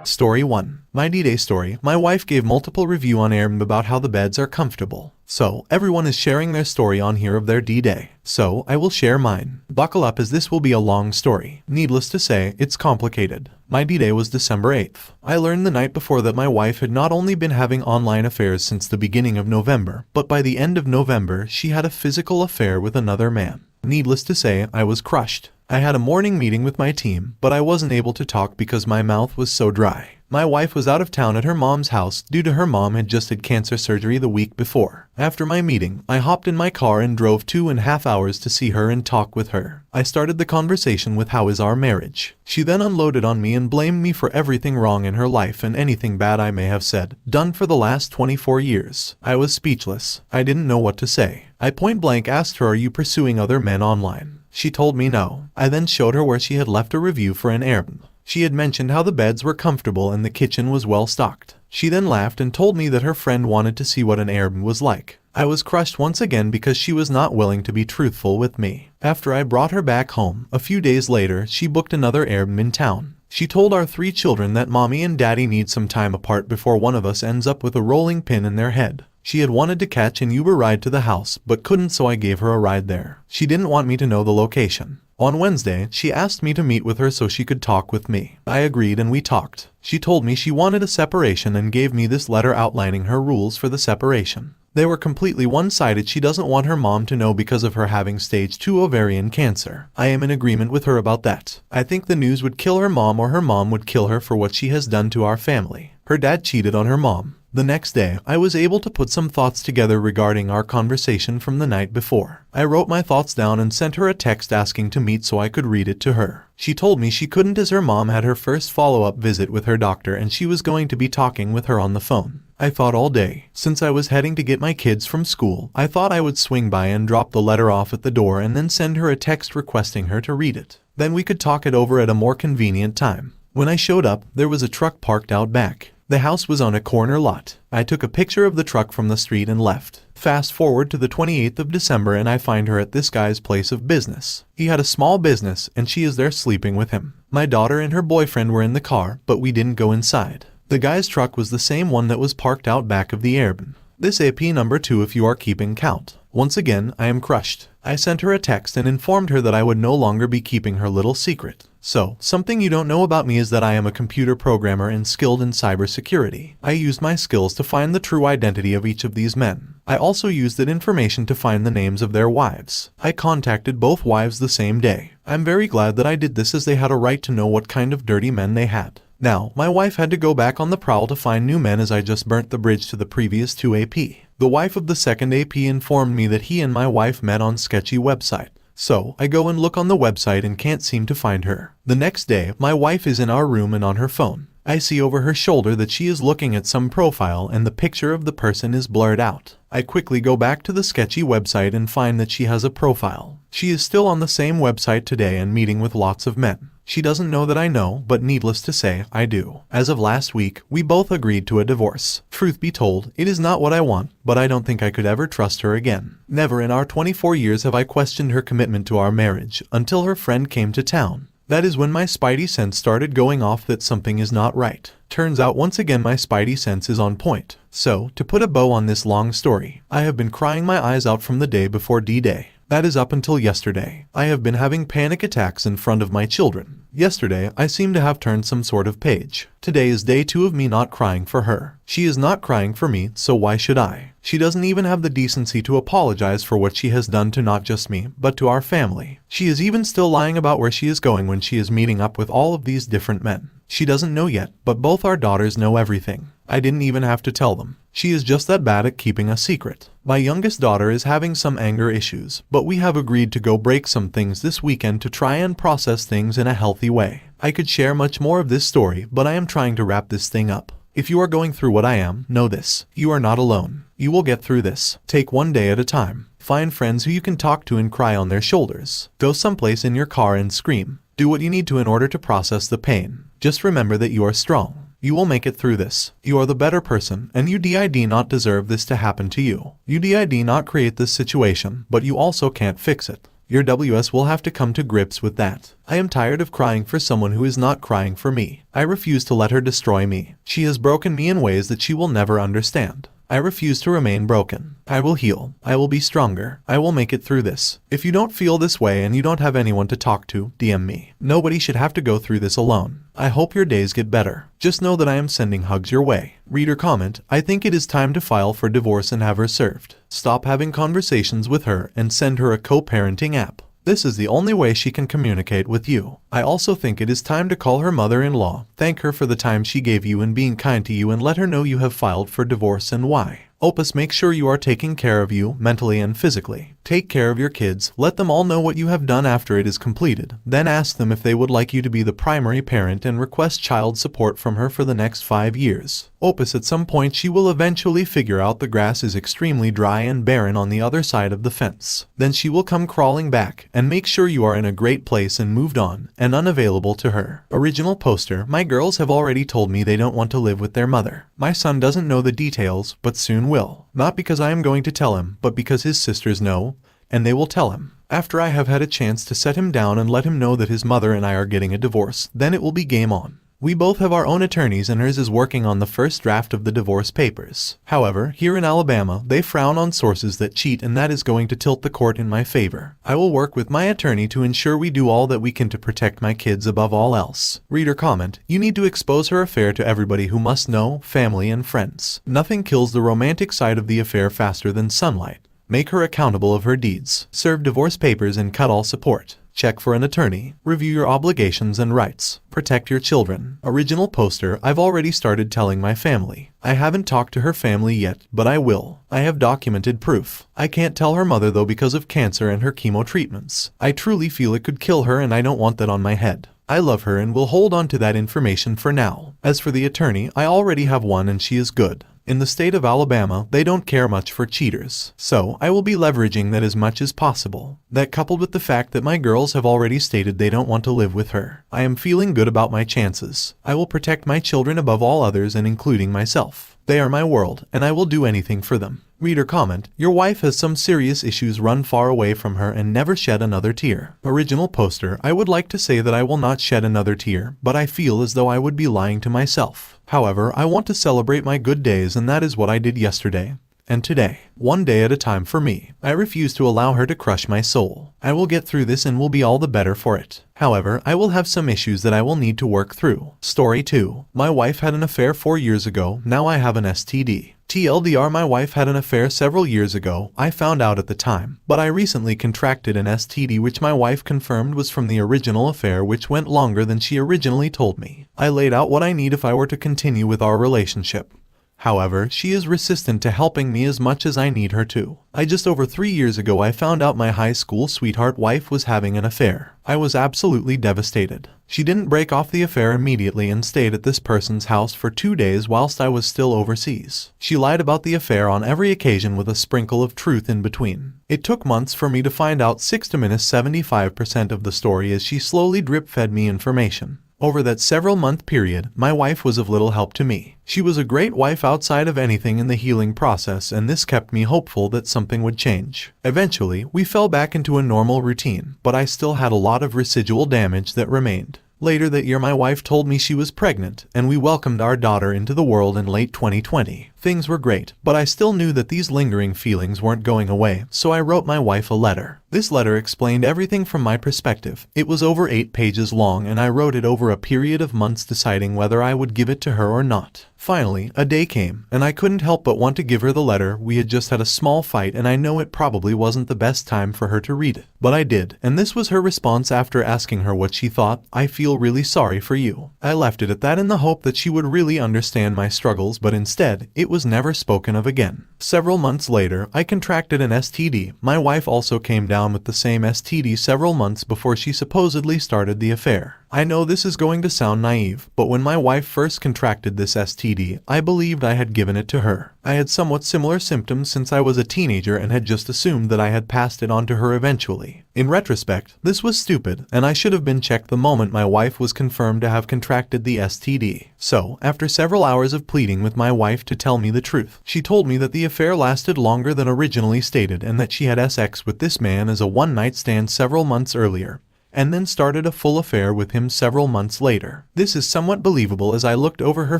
Story 1. My D-Day story. My wife gave multiple review on Airbnb about how the beds are comfortable. So, everyone is sharing their story on here of their D-Day. So, I will share mine. Buckle up as this will be a long story. Needless to say, it's complicated. My D-Day was December 8th. I learned the night before that my wife had not only been having online affairs since the beginning of November, but by the end of November, she had a physical affair with another man. Needless to say, I was crushed. I had a morning meeting with my team, but I wasn't able to talk because my mouth was so dry. My wife was out of town at her mom's house due to her mom had just had cancer surgery the week before. After my meeting, I hopped in my car and drove 2.5 hours to see her and talk with her. I started the conversation with how is our marriage. She then unloaded on me and blamed me for everything wrong in her life and anything bad I may have said, done for the last 24 years. I was speechless. I didn't know what to say. I point blank asked her, are you pursuing other men online? She told me no. I then showed her where she had left a review for an Airbnb. She had mentioned how the beds were comfortable and the kitchen was well stocked. She then laughed and told me that her friend wanted to see what an Airbnb was like. I was crushed once again because she was not willing to be truthful with me. After I brought her back home, a few days later, she booked another Airbnb in town. She told our 3 children that mommy and daddy need some time apart before one of us ends up with a rolling pin in their head. She had wanted to catch an Uber ride to the house, but couldn't, so I gave her a ride there. She didn't want me to know the location. On Wednesday, she asked me to meet with her so she could talk with me. I agreed and we talked. She told me she wanted a separation and gave me this letter outlining her rules for the separation. They were completely one-sided. She doesn't want her mom to know because of her having stage 2 ovarian cancer. I am in agreement with her about that. I think the news would kill her mom or her mom would kill her for what she has done to our family. Her dad cheated on her mom. The next day, I was able to put some thoughts together regarding our conversation from the night before. I wrote my thoughts down and sent her a text asking to meet so I could read it to her. She told me she couldn't as her mom had her first follow-up visit with her doctor and she was going to be talking with her on the phone. I thought all day. Since I was heading to get my kids from school, I thought I would swing by and drop the letter off at the door and then send her a text requesting her to read it. Then we could talk it over at a more convenient time. When I showed up, there was a truck parked out back. The house was on a corner lot. I took a picture of the truck from the street and left. Fast forward to the 28th of December and I find her at this guy's place of business. He had a small business and she is there sleeping with him. My daughter and her boyfriend were in the car, but we didn't go inside. The guy's truck was the same one that was parked out back of the Airbnb. This AP number 2 if you are keeping count. Once again, I am crushed. I sent her a text and informed her that I would no longer be keeping her little secret. So, something you don't know about me is that I am a computer programmer and skilled in cybersecurity. I used my skills to find the true identity of each of these men. I also used that information to find the names of their wives. I contacted both wives the same day. I'm very glad that I did this as they had a right to know what kind of dirty men they had. Now, my wife had to go back on the prowl to find new men as I just burnt the bridge to the previous 2 AP. The wife of the second AP informed me that he and my wife met on sketchy website. So, I go and look on the website and can't seem to find her. The next day, my wife is in our room and on her phone. I see over her shoulder that she is looking at some profile and the picture of the person is blurred out. I quickly go back to the sketchy website and find that she has a profile. She is still on the same website today and meeting with lots of men. She doesn't know that I know, but needless to say, I do. As of last week, we both agreed to a divorce. Truth be told, it is not what I want, but I don't think I could ever trust her again. Never in our 24 years have I questioned her commitment to our marriage, until her friend came to town. That is when my spidey sense started going off that something is not right. Turns out once again my spidey sense is on point. So, to put a bow on this long story, I have been crying my eyes out from the day before D-Day. That is up until yesterday. I have been having panic attacks in front of my children. Yesterday, I seem to have turned some sort of page. Today is day 2 of me not crying for her. She is not crying for me, so why should I? She doesn't even have the decency to apologize for what she has done to not just me, but to our family. She is even still lying about where she is going when she is meeting up with all of these different men. She doesn't know yet, but both our daughters know everything. I didn't even have to tell them. She is just that bad at keeping a secret. My youngest daughter is having some anger issues, but we have agreed to go break some things this weekend to try and process things in a healthy way. I could share much more of this story, but I am trying to wrap this thing up. If you are going through what I am, know this. You are not alone. You will get through this. Take one day at a time. Find friends who you can talk to and cry on their shoulders. Go someplace in your car and scream. Do what you need to in order to process the pain. Just remember that you are strong. You will make it through this. You are the better person, and you did not deserve this to happen to you. You did not create this situation, but you also can't fix it. Your WS will have to come to grips with that. I am tired of crying for someone who is not crying for me. I refuse to let her destroy me. She has broken me in ways that she will never understand. I refuse to remain broken. I will heal. I will be stronger. I will make it through this. If you don't feel this way and you don't have anyone to talk to, DM me. Nobody should have to go through this alone. I hope your days get better. Just know that I am sending hugs your way. Reader comment, I think it is time to file for divorce and have her served. Stop having conversations with her and send her a co-parenting app. This is the only way she can communicate with you. I also think it is time to call her mother-in-law, thank her for the time she gave you and being kind to you, and let her know you have filed for divorce and why. Opus, make sure you are taking care of you, mentally and physically. Take care of your kids, let them all know what you have done after it is completed. Then ask them if they would like you to be the primary parent and request child support from her for the next 5 years. Opus, at some point she will eventually figure out the grass is extremely dry and barren on the other side of the fence. Then she will come crawling back, and make sure you are in a great place and moved on, and unavailable to her. Original poster, my girls have already told me they don't want to live with their mother. My son doesn't know the details, but soon will. Not because I am going to tell him, but because his sisters know, and they will tell him. After I have had a chance to set him down and let him know that his mother and I are getting a divorce, then it will be game on. We both have our own attorneys and hers is working on the first draft of the divorce papers. However, here in Alabama, they frown on sources that cheat, and that is going to tilt the court in my favor. I will work with my attorney to ensure we do all that we can to protect my kids above all else. Reader comment, you need to expose her affair to everybody who must know, family and friends. Nothing kills the romantic side of the affair faster than sunlight. Make her accountable of her deeds. Serve divorce papers and cut all support. Check for an attorney. Review your obligations and rights. Protect your children. Original poster, I've already started telling my family. I haven't talked to her family yet, but I will. I have documented proof. I can't tell her mother though because of cancer and her chemo treatments. I truly feel it could kill her and I don't want that on my head. I love her and will hold on to that information for now. As for the attorney, I already have one and she is good. In the state of Alabama, they don't care much for cheaters, so I will be leveraging that as much as possible. That coupled with the fact that my girls have already stated they don't want to live with her, I am feeling good about my chances. I will protect my children above all others and including myself. They are my world, and I will do anything for them. Reader comment, your wife has some serious issues, run far away from her and never shed another tear. Original poster, I would like to say that I will not shed another tear, but I feel as though I would be lying to myself. However, I want to celebrate my good days and that is what I did yesterday. And today. One day at a time for me. I refuse to allow her to crush my soul. I will get through this and will be all the better for it. However, I will have some issues that I will need to work through. Story 2. My wife had an affair 4 years ago, now I have an STD. TLDR, my wife had an affair several years ago, I found out at the time, but I recently contracted an STD which my wife confirmed was from the original affair, which went longer than she originally told me. I laid out what I need if I were to continue with our relationship. However, she is resistant to helping me as much as I need her to. Just over 3 years ago I found out my high school sweetheart wife was having an affair. I was absolutely devastated. She didn't break off the affair immediately and stayed at this person's house for 2 days whilst I was still overseas. She lied about the affair on every occasion with a sprinkle of truth in between. It took months for me to find out 75% of the story as she slowly drip-fed me information. Over that several-month period, my wife was of little help to me. She was a great wife outside of anything in the healing process, and this kept me hopeful that something would change. Eventually, we fell back into a normal routine, but I still had a lot of residual damage that remained. Later that year my wife told me she was pregnant, and we welcomed our daughter into the world in late 2020. Things were great, but I still knew that these lingering feelings weren't going away, so I wrote my wife a letter. This letter explained everything from my perspective. It was over 8 pages long and I wrote it over a period of months deciding whether I would give it to her or not. Finally, a day came, and I couldn't help but want to give her the letter. We had just had a small fight and I know it probably wasn't the best time for her to read it. But I did, and this was her response after asking her what she thought. I feel really sorry for you. I left it at that in the hope that she would really understand my struggles, but instead, it was never spoken of again. Several months later, I contracted an STD. My wife also came down with the same STD several months before she supposedly started the affair. I know this is going to sound naive, but when my wife first contracted this STD, I believed I had given it to her. I had somewhat similar symptoms since I was a teenager and had just assumed that I had passed it on to her eventually. In retrospect, this was stupid, and I should have been checked the moment my wife was confirmed to have contracted the STD. So, after several hours of pleading with my wife to tell me the truth, she told me that the affair lasted longer than originally stated and that she had sex with this man as a one-night stand several months earlier, and then started a full affair with him several months later. This is somewhat believable as I looked over her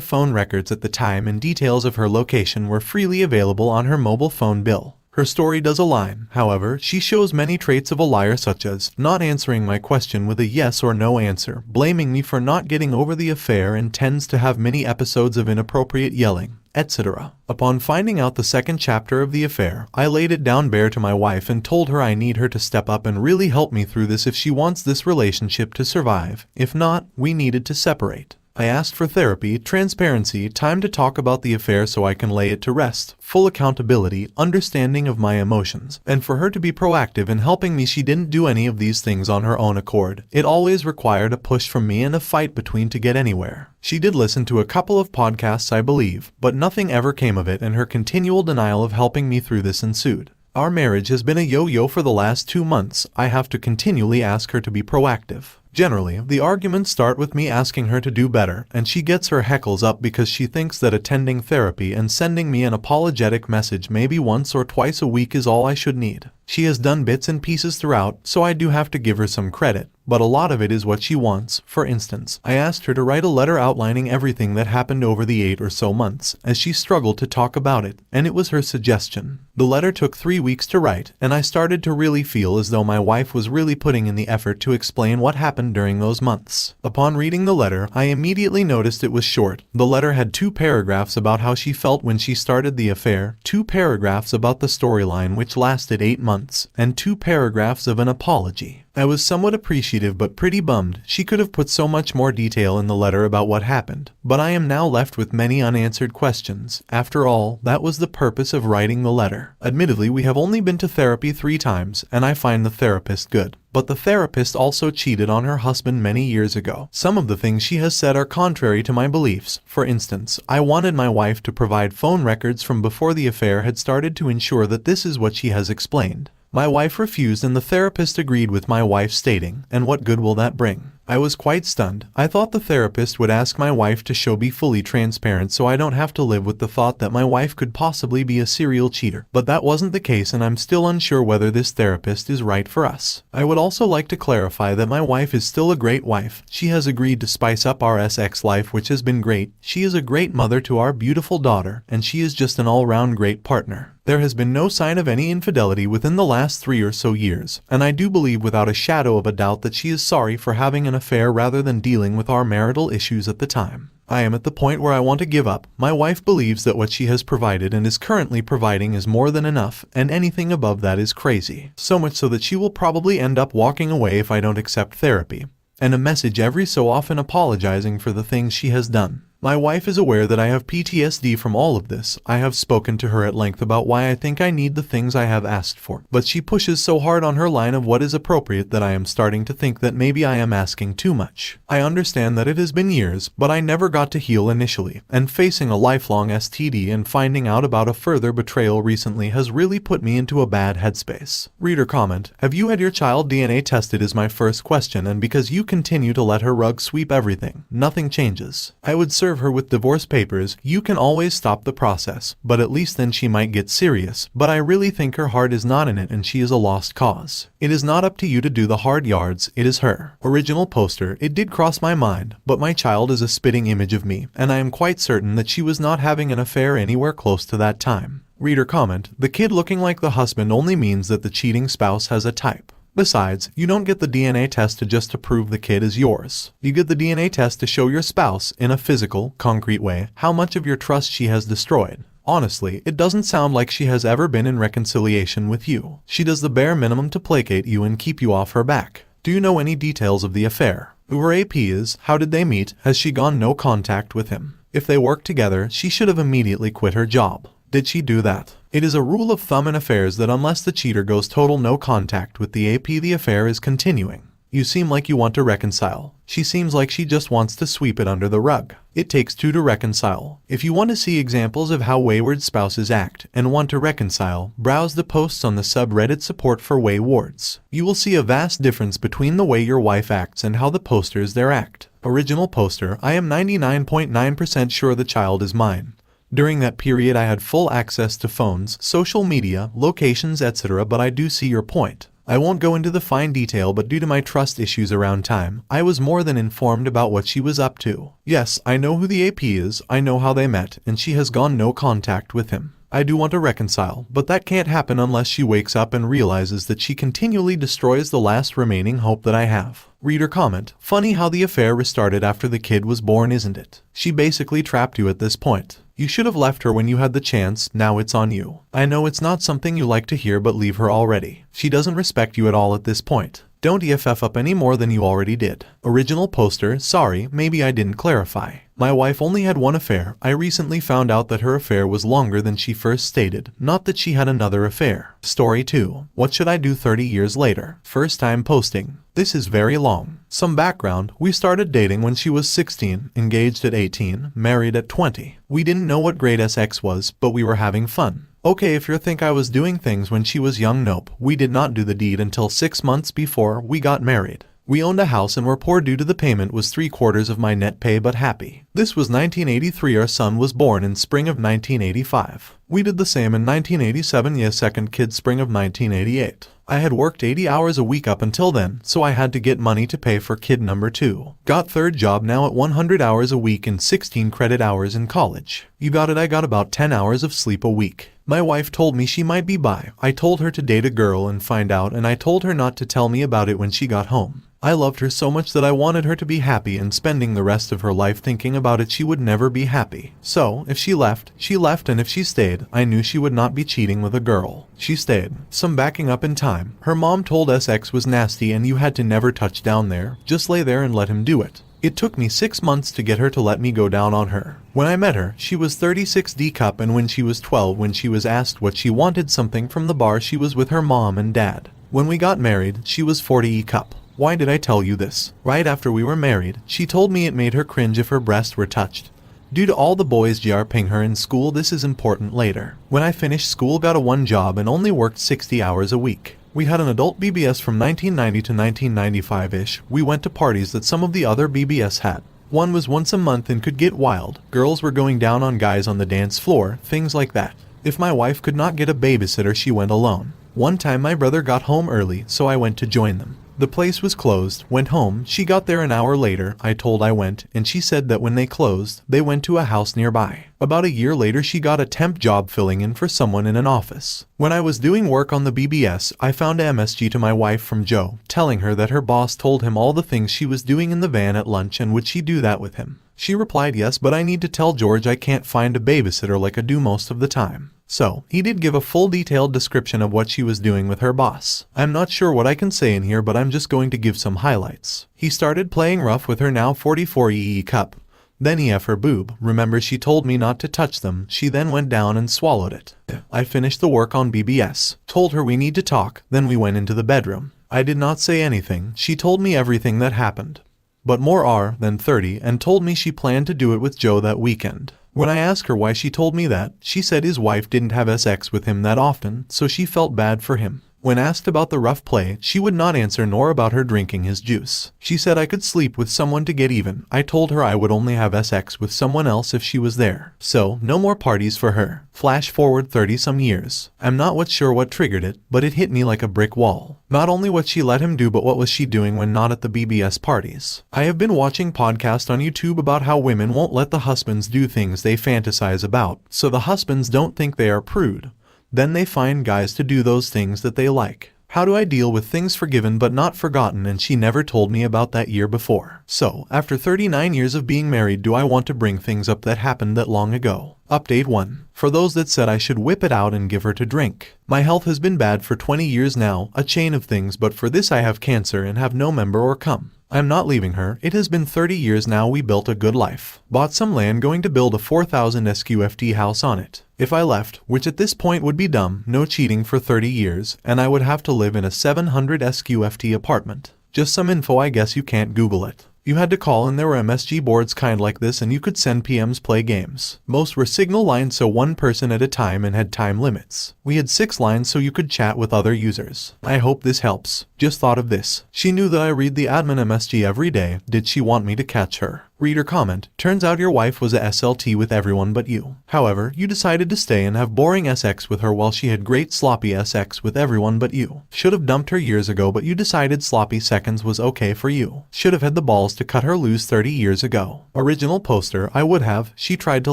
phone records at the time and details of her location were freely available on her mobile phone bill. Her story does align, however, she shows many traits of a liar such as not answering my question with a yes or no answer, blaming me for not getting over the affair and tends to have many episodes of inappropriate yelling, etc. Upon finding out the second chapter of the affair, I laid it down bare to my wife and told her I need her to step up and really help me through this if she wants this relationship to survive. If not, we needed to separate. I asked for therapy, transparency, time to talk about the affair so I can lay it to rest, full accountability, understanding of my emotions, and for her to be proactive in helping me. She didn't do any of these things on her own accord. It always required a push from me and a fight between to get anywhere. She did listen to a couple of podcasts, I believe, but nothing ever came of it, and her continual denial of helping me through this ensued. Our marriage has been a yo-yo for the last 2 months. I have to continually ask her to be proactive. Generally, the arguments start with me asking her to do better, and she gets her heckles up because she thinks that attending therapy and sending me an apologetic message maybe once or twice a week is all I should need. She has done bits and pieces throughout, so I do have to give her some credit, but a lot of it is what she wants. For instance, I asked her to write a letter outlining everything that happened over the 8 or so months, as she struggled to talk about it, and it was her suggestion. The letter took 3 weeks to write, and I started to really feel as though my wife was really putting in the effort to explain what happened during those months. Upon reading the letter, I immediately noticed it was short. The letter had 2 paragraphs about how she felt when she started the affair, 2 paragraphs about the storyline which lasted 8 months, and 2 paragraphs of an apology. I was somewhat appreciative but pretty bummed. She could have put so much more detail in the letter about what happened, but I am now left with many unanswered questions. After all, that was the purpose of writing the letter. Admittedly, we have only been to therapy 3 times, and I find the therapist good. But the therapist also cheated on her husband many years ago. Some of the things she has said are contrary to my beliefs. For instance, I wanted my wife to provide phone records from before the affair had started to ensure that this is what she has explained. My wife refused and the therapist agreed with my wife, stating, "And what good will that bring?" I was quite stunned. I thought the therapist would ask my wife to be fully transparent so I don't have to live with the thought that my wife could possibly be a serial cheater. But that wasn't the case, and I'm still unsure whether this therapist is right for us. I would also like to clarify that my wife is still a great wife. She has agreed to spice up our sex life, which has been great. She is a great mother to our beautiful daughter, and she is just an all-round great partner. There has been no sign of any infidelity within the last 3 or so years, and I do believe without a shadow of a doubt that she is sorry for having an affair rather than dealing with our marital issues at the time. I am at the point where I want to give up. My wife believes that what she has provided and is currently providing is more than enough, and anything above that is crazy. So much so that she will probably end up walking away if I don't accept therapy, and a message every so often apologizing for the things she has done. My wife is aware that I have PTSD from all of this. I have spoken to her at length about why I think I need the things I have asked for, but she pushes so hard on her line of what is appropriate that I am starting to think that maybe I am asking too much. I understand that it has been years, but I never got to heal initially, and facing a lifelong STD and finding out about a further betrayal recently has really put me into a bad headspace. Reader comment: have you had your child DNA tested is my first question, and because you continue to let her rug sweep everything, nothing changes. I would serve her with divorce papers. You can always stop the process, but at least then she might get serious. But I really think her heart is not in it and she is a lost cause. It is not up to you to do the hard yards, it is her. Original poster: it did cross my mind, but my child is a spitting image of me, and I am quite certain that she was not having an affair anywhere close to that time. Reader comment: the kid looking like the husband only means that the cheating spouse has a type. Besides, you don't get the DNA test just to prove the kid is yours. You get the DNA test to show your spouse, in a physical, concrete way, how much of your trust she has destroyed. Honestly, it doesn't sound like she has ever been in reconciliation with you. She does the bare minimum to placate you and keep you off her back. Do you know any details of the affair? Who her AP is? How did they meet? Has she gone no contact with him? If they worked together, she should have immediately quit her job. Did she do that? It is a rule of thumb in affairs that unless the cheater goes total no contact with the AP, the affair is continuing. You seem like you want to reconcile. She seems like she just wants to sweep it under the rug. It takes two to reconcile. If you want to see examples of how wayward spouses act and want to reconcile, browse the posts on the subreddit support for waywards. You will see a vast difference between the way your wife acts and how the posters there act. Original poster: I am 99.9% sure the child is mine. During that period I had full access to phones, social media, locations, etc., but I do see your point. I won't go into the fine detail, but due to my trust issues around time, I was more than informed about what she was up to. Yes, I know who the AP is, I know how they met, and she has gone no contact with him. I do want to reconcile, but that can't happen unless she wakes up and realizes that she continually destroys the last remaining hope that I have. Reader comment: funny how the affair restarted after the kid was born, isn't it? She basically trapped you at this point. You should have left her when you had the chance, now it's on you. I know it's not something you like to hear, but leave her already. She doesn't respect you at all at this point. Don't EFF up any more than you already did. Original poster: sorry, maybe I didn't clarify. My wife only had one affair. I recently found out that her affair was longer than she first stated, not that she had another affair. Story 2. What should I do 30 years later? First time posting. This is very long. Some background: we started dating when she was 16, engaged at 18, married at 20. We didn't know what grade sex was, but we were having fun. Okay, if you think I was doing things when she was young, nope. We did not do the deed until 6 months before we got married. We owned a house and were poor due to the payment was 3/4 of my net pay, but happy. This was 1983. Our son was born in spring of 1985. We did the same in 1987. Yes, second kid spring of 1988. I had worked 80 hours a week up until then, so I had to get money to pay for kid number 2. Got third job now at 100 hours a week and 16 credit hours in college. You got it, I got about 10 hours of sleep a week. My wife told me she might be bi. I told her to date a girl and find out, and I told her not to tell me about it when she got home. I loved her so much that I wanted her to be happy, and spending the rest of her life thinking about it, she would never be happy. So, if she left, and if she stayed, I knew she would not be cheating with a girl. She stayed. Some backing up in time. Her mom told us X was nasty and you had to never touch down there, just lay there and let him do it. It took me 6 months to get her to let me go down on her. When I met her, she was 36 D cup, and when she was 12, when she was asked what she wanted something from the bar, she was with her mom and dad. When we got married, she was 40 E cup. Why did I tell you this? Right after we were married, she told me it made her cringe if her breasts were touched. Due to all the boys GRPing her in school, this is important later. When I finished school, got a one job and only worked 60 hours a week. We had an adult BBS from 1990 to 1995-ish. We went to parties that some of the other BBS had. One was once a month and could get wild. Girls were going down on guys on the dance floor, things like that. If my wife could not get a babysitter, she went alone. One time my brother got home early, so I went to join them. The place was closed, went home, she got there an hour later, I told I went, and she said that when they closed, they went to a house nearby. About a year later she got a temp job filling in for someone in an office. When I was doing work on the BBS, I found a MSG to my wife from Joe, telling her that her boss told him all the things she was doing in the van at lunch and would she do that with him. She replied yes, but I need to tell George I can't find a babysitter like I do most of the time. So, he did give a full detailed description of what she was doing with her boss. I'm not sure what I can say in here, but I'm just going to give some highlights. He started playing rough with her now 44 EE cup. Then he her boob. Remember, she told me not to touch them. She then went down and swallowed it. I finished the work on BBS. Told her we need to talk. Then we went into the bedroom. I did not say anything. She told me everything that happened. But more R than 30, and told me she planned to do it with Joe that weekend. When I asked her why she told me that, she said his wife didn't have sex with him that often, so she felt bad for him. When asked about the rough play, she would not answer nor about her drinking his juice. She said I could sleep with someone to get even. I told her I would only have sex with someone else if she was there. So, no more parties for her. Flash forward 30 some years. I'm not sure what triggered it, but it hit me like a brick wall. Not only what she let him do, but what was she doing when not at the BBS parties. I have been watching podcasts on YouTube about how women won't let the husbands do things they fantasize about, so the husbands don't think they are prude. Then they find guys to do those things that they like. How do I deal with things forgiven but not forgotten, and she never told me about that year before? So, after 39 years of being married, do I want to bring things up that happened that long ago? Update 1. For those that said I should whip it out and give her to drink. My health has been bad for 20 years now, a chain of things, but for this I have cancer and have no member or come. I'm not leaving her. It has been 30 years now. We built a good life. Bought some land, going to build a 4,000 SQFT house on it. If I left, which at this point would be dumb, no cheating for 30 years, and I would have to live in a 700 SQFT apartment. Just some info, I guess you can't Google it. You had to call and there were MSG boards kind like this and you could send PMs, play games. Most were signal lines, so one person at a time, and had time limits. We had 6 lines so you could chat with other users. I hope this helps. Just thought of this. She knew that I read the admin MSG every day. Did she want me to catch her? Reader comment. Turns out your wife was a SLT with everyone but you. However, you decided to stay and have boring SX with her while she had great sloppy SX with everyone but you. Should have dumped her years ago, but you decided sloppy seconds was okay for you. Should have had the balls to cut her loose 30 years ago. Original poster. I would have. She tried to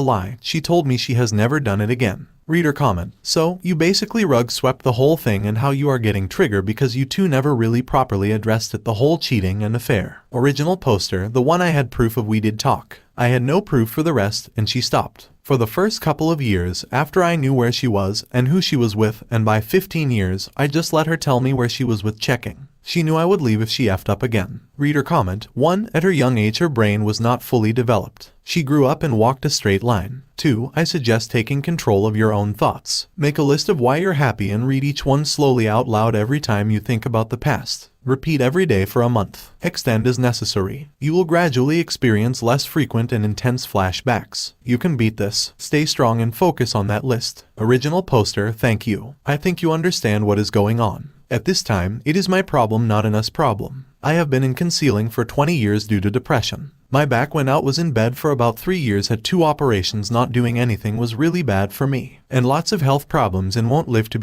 lie. She told me she has never done it again. Reader comment. So, you basically rug swept the whole thing, and how you are getting triggered because you two never really properly addressed it, the whole cheating and affair. Original poster. The one I had proof of. We did talk. I had no proof for the rest, and she stopped. For the first couple of years, after I knew where she was and who she was with, and by 15 years, I just let her tell me where she was with checking. She knew I would leave if she effed up again. Reader comment. 1. At her young age her brain was not fully developed. She grew up and walked a straight line. 2. I suggest taking control of your own thoughts. Make a list of why you're happy and read each one slowly out loud every time you think about the past. Repeat every day for a month. Extend as necessary. You will gradually experience less frequent and intense flashbacks. You can beat this. Stay strong and focus on that list. Original poster. Thank you. I think you understand what is going on. At this time, it is my problem, not an us problem. I have been in concealing for 20 years due to depression. My back went out, was in bed for about 3 years, had 2 operations, not doing anything was really bad for me. And lots of health problems and won't live to